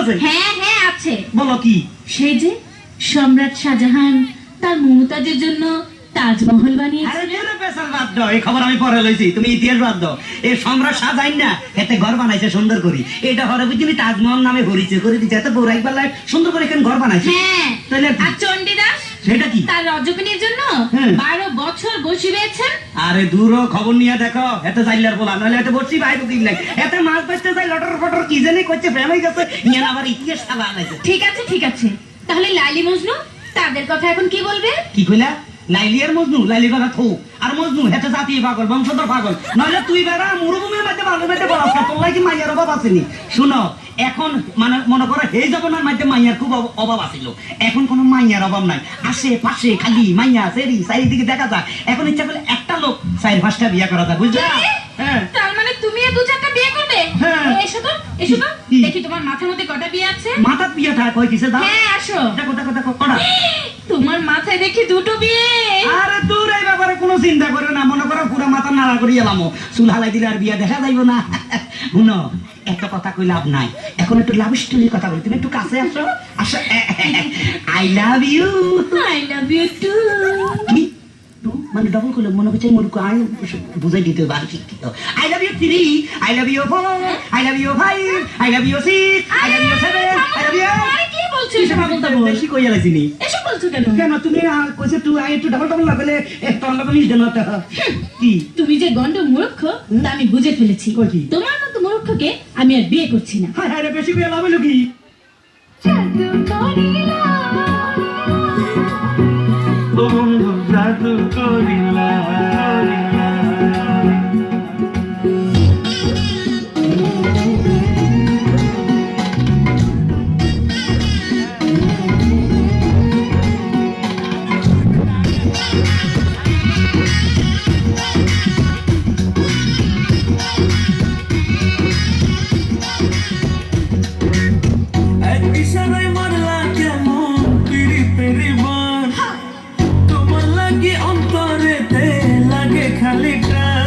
আছে? হ্যাঁ হ্যাঁ আছে। বলো কি? সেই যে সম্রাট শাহজাহান তার মমতাজের জন্য তাজমহল বানিয়েছে। আরে জোরে পেছাল বাদ দাও, এই খবর আমি পরে লইছি, তুমি ইতিহাস বাদ দাও। এই সম্রাট শাহজাহান না এতে ঘর বানাইছে সুন্দর করে, এটা হরে বুঝলি তাজমহল নামে হরিছে করে দিচ্ছে, এত বড় একবার সুন্দর করে এখানে ঘর বানাইছে। হ্যাঁ, তাহলে আর চণ্ডীদাস সেটা কি? তার রজকিনীর জন্য 12 বছর বসে রয়েছেন। আরে দূর খবর নিয়ে দেখো, এত জাইলার বলা নাহলে এত বসছি ভাই বুকিং নাই, এত মাছ বেচতে যাই লটর ফটর কি জানি করছে, প্রেম হয়ে গেছে, নিয়ে আবার ইতিহাস সাবা আনাইছে। ঠিক আছে ঠিক আছে, তাহলে লাইলি মজনু তাদের কথা এখন কি বলবে? কি কইলা? লাইলি আর মজনু? লাইলি কথা থো, আর মজনু হেতে জাতি পাগল, বংশধর পাগল, নইলে তুই বেড়া মরুভূমির মধ্যে ভালো মধ্যে বলা তোর লাগি মাইয়ার অভাব আসেনি। শুনো, এখন মানে মনে করো এই জমানার মধ্যে মাইয়ার খুব অভাব আছিল, এখন কোনো মাইয়ার অভাব নাই, আশেপাশে খালি মাইয়া সেরি চারিদিকে দেখা যায়। এখন ইচ্ছা করলে একটা লোক 4-5টা বিয়ে করা যায়, বুঝলা? হ্যাঁ, তার মানে তুমি 2-4টা বিয়ে করবে? হ্যাঁ। এসো তো এসো তো, দেখি তোমার মাথার মধ্যে কটা বিয়ে আছে। মাথার বিয়ে থাক কই কিসে দাও? হ্যাঁ আসো। দেখো দেখো দেখো কটা। তোমার মাথায় দেখি 2টো বিয়ে। আরে দূর, এই ব্যাপারে কোনো চিন্তা করো না, মনে করো পুরো মাথা নাড়া করি এলাম, চুল হালাই দিলে আর বিয়া দেখা যাইব না। শুনো, একটা কথা কই লাভ নাই, এখন একটু লাভ স্টোরির কথা বলি, তুমি একটু কাছে আসো। আসো, I love you. I love you too. কি মানে ডবল করলে মনে হচ্ছে মূর্খ, আমি বুঝাই দিতে হবে, আমি শিক্ষিত। I love you 3, I love you 4, I love you 5, I love you 6, I love you 7, I love you. কি বলছো এসব বলতে বল? বেশি কইয়া লাইছিনি এসব বলছো কেন? কেন তুমি কইছে তুই একটু ডাবল ডাবল লাগলে তোর লগে মিশ দেন না। কি তুমি যে গন্ড মূর্খ তা আমি বুঝে ফেলেছি। কই কি? তোমার মতো মূর্খকে আমি আর বিয়ে করছি না। হায় হায় রে, বেশি কইয়া লাভ হইলো কি? ও বন্ধু জাদু করিলা। খালি টান